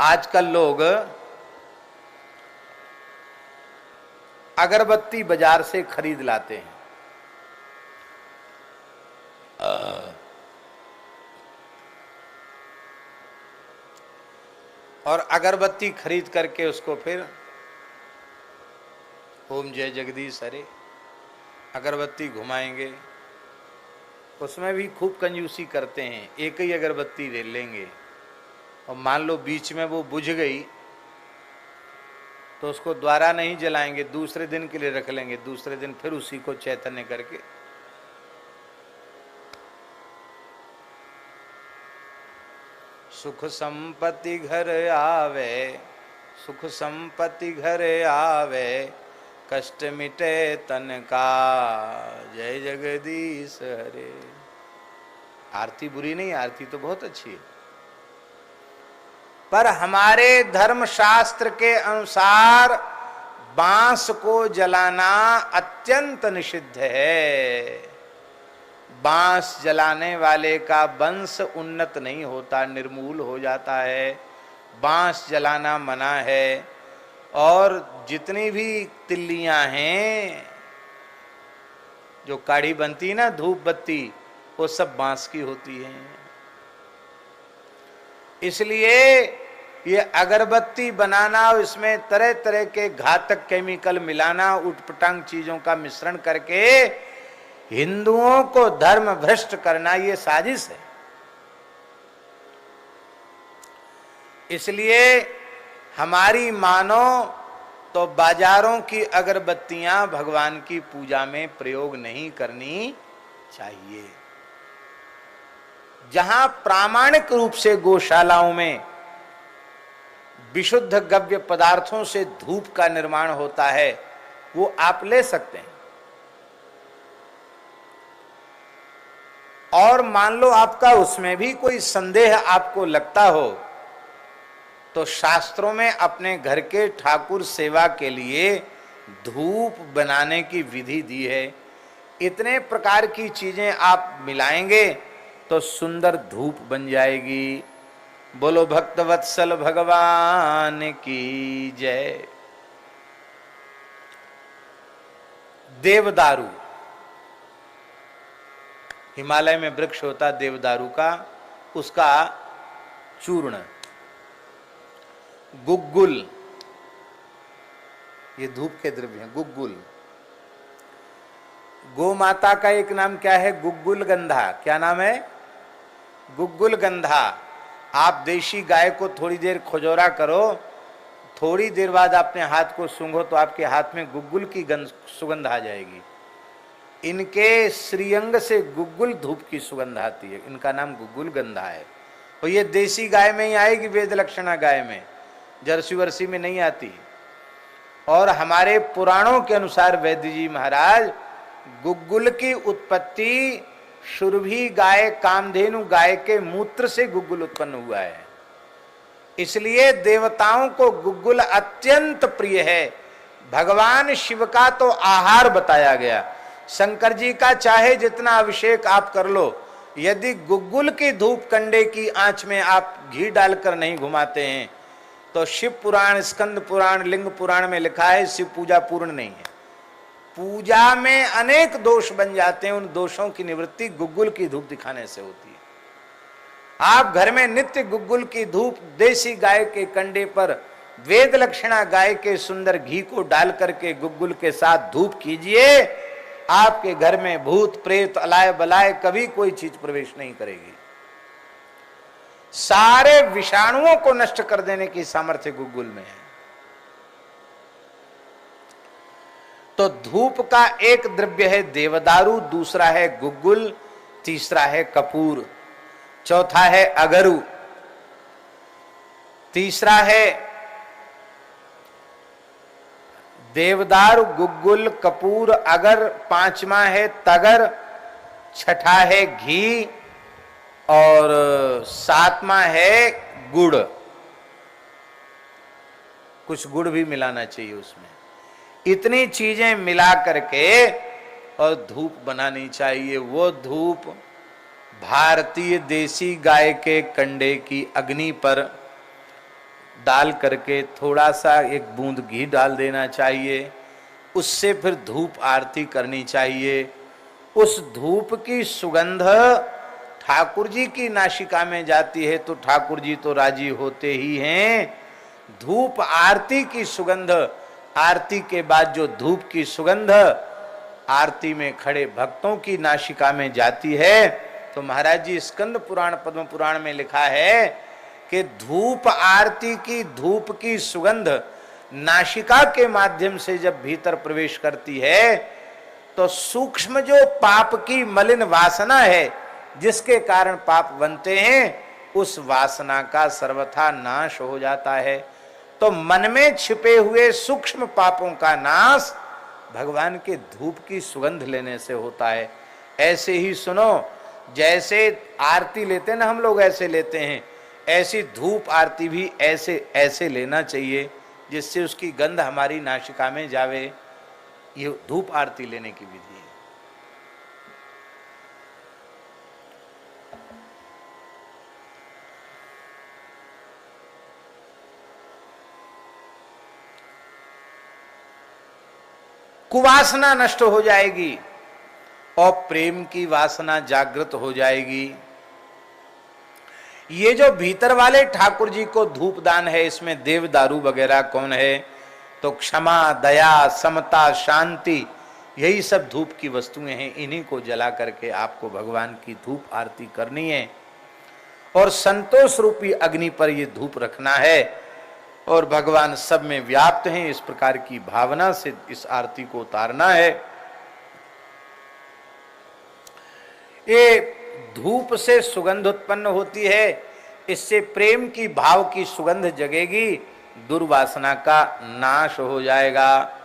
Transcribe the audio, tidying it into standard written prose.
आजकल लोग अगरबत्ती बाजार से खरीद लाते हैं। और अगरबत्ती खरीद करके उसको फिर ओम जय जगदीश हरे अगरबत्ती घुमाएंगे। उसमें भी खूब कंजूसी करते हैं, एक ही अगरबत्ती ले लेंगे और मान लो बीच में वो बुझ गई तो उसको दोबारा नहीं जलाएंगे, दूसरे दिन के लिए रख लेंगे, दूसरे दिन फिर उसी को चैतन्य करके सुख संपत्ति घर आवे, सुख संपत्ति घर आवे, कष्ट मिटे तन का, जय जगदीश हरे। आरती बुरी नहीं, आरती तो बहुत अच्छी है, पर हमारे धर्म शास्त्र के अनुसार बांस को जलाना अत्यंत निषिद्ध है। बांस जलाने वाले का वंश उन्नत नहीं होता, निर्मूल हो जाता है। बांस जलाना मना है। और जितनी भी तिल्लियां हैं जो काढ़ी बनती है ना, धूप बत्ती, वो सब बांस की होती हैं। इसलिए ये अगरबत्ती बनाना, इसमें तरह तरह के घातक केमिकल मिलाना, उटपटांग चीजों का मिश्रण करके हिंदुओं को धर्म भ्रष्ट करना, ये साजिश है। इसलिए हमारी मानो तो बाजारों की अगरबत्तियां भगवान की पूजा में प्रयोग नहीं करनी चाहिए। जहां प्रामाणिक रूप से गौशालाओं में विशुद्ध गव्य पदार्थों से धूप का निर्माण होता है, वो आप ले सकते हैं। और मान लो आपका उसमें भी कोई संदेह आपको लगता हो, तो शास्त्रों में अपने घर के ठाकुर सेवा के लिए धूप बनाने की विधि दी है। इतने प्रकार की चीजें आप मिलाएंगे तो सुंदर धूप बन जाएगी। बोलो भक्तवत्सल भगवान की जय। देवदारू, हिमालय में वृक्ष होता देवदारू का, उसका चूर्ण, गुग्गुल, ये धूप के द्रव्य हैं। गुग्गुल, गौ माता का एक नाम क्या है? गुग्गुल गंधा। क्या नाम है? गुग्गुल गंधा। आप देशी गाय को थोड़ी देर खुजोरा करो, थोड़ी देर बाद अपने हाथ को सूंघो तो आपके हाथ में गुग्गुल की सुगंध आ जाएगी। इनके श्रीअंग से गुग्गुल धूप की सुगंध आती है, इनका नाम गुग्गुल गंधा है। और ये देसी गाय में ही आएगी, वेद लक्षणा गाय में, जर्सी वर्सी में नहीं आती। और हमारे पुराणों के अनुसार वैद्य जी महाराज, गुग्गुल की उत्पत्ति सुरभि गाय, कामधेनु गाय के मूत्र से गुग्गुल उत्पन्न हुआ है। इसलिए देवताओं को गुग्गुल अत्यंत प्रिय है। भगवान शिव का तो आहार बताया गया। शंकर जी का चाहे जितना अभिषेक आप कर लो, यदि गुग्गुल की धूप कंडे की आंच में आप घी डालकर नहीं घुमाते हैं तो शिव पुराण, स्कंद पुराण, लिंग पुराण में लिखा है शिव पूजा पूर्ण नहीं है। पूजा में अनेक दोष बन जाते हैं, उन दोषों की निवृत्ति गुग्गुल की धूप दिखाने से होती है। आप घर में नित्य गुग्गुल की धूप देसी गाय के कंडे पर वेद लक्षणा गाय के सुंदर घी को डाल करके गुग्गुल के साथ धूप कीजिए, आपके घर में भूत प्रेत अलाय बलाय कभी कोई चीज प्रवेश नहीं करेगी। सारे विषाणुओं को नष्ट कर देने की सामर्थ्य गुग्गुल में है। तो धूप का एक द्रव्य है देवदारू, दूसरा है गुग्गुल, तीसरा है कपूर, चौथा है अगरू, तीसरा है देवदारू, गुग्गुल, कपूर, अगर, पांचवा है तगर, छठा है घी और सातवां है गुड़। कुछ गुड़ भी मिलाना चाहिए उसमें। इतनी चीजें मिला करके और धूप बनानी चाहिए। वो धूप भारतीय देसी गाय के कंडे की अग्नि पर डाल करके थोड़ा सा एक बूंद घी डाल देना चाहिए, उससे फिर धूप आरती करनी चाहिए। उस धूप की सुगंध ठाकुर जी की नासिका में जाती है तो ठाकुर जी तो राजी होते ही हैं। धूप आरती की सुगंध, आरती के बाद जो धूप की सुगंध आरती में खड़े भक्तों की नासिका में जाती है, तो महाराज जी स्कंद पुराण पद्म पुराण में लिखा है कि धूप आरती की धूप की सुगंध नासिका के माध्यम से जब भीतर प्रवेश करती है तो सूक्ष्म जो पाप की मलिन वासना है जिसके कारण पाप बनते हैं, उस वासना का सर्वथा नाश हो जाता है। तो मन में छिपे हुए सूक्ष्म पापों का नाश भगवान के धूप की सुगंध लेने से होता है। ऐसे ही सुनो, जैसे आरती लेते ना हम लोग ऐसे लेते हैं, ऐसी धूप आरती भी ऐसे ऐसे लेना चाहिए जिससे उसकी गंध हमारी नासिका में जावे। ये धूप आरती लेने की विधि है। कुवासना नष्ट हो जाएगी और प्रेम की वासना जागृत हो जाएगी। ये जो भीतर वाले ठाकुर जी को धूप दान है, इसमें देव दारू वगैरह कौन है? तो क्षमा, दया, समता, शांति, यही सब धूप की वस्तुएं हैं। इन्हीं को जला करके आपको भगवान की धूप आरती करनी है और संतोष रूपी अग्नि पर ये धूप रखना है और भगवान सब में व्याप्त हैं, इस प्रकार की भावना से इस आरती को उतारना है। ये धूप से सुगंध उत्पन्न होती है, इससे प्रेम की भाव की सुगंध जगेगी, दुर्वासना का नाश हो जाएगा।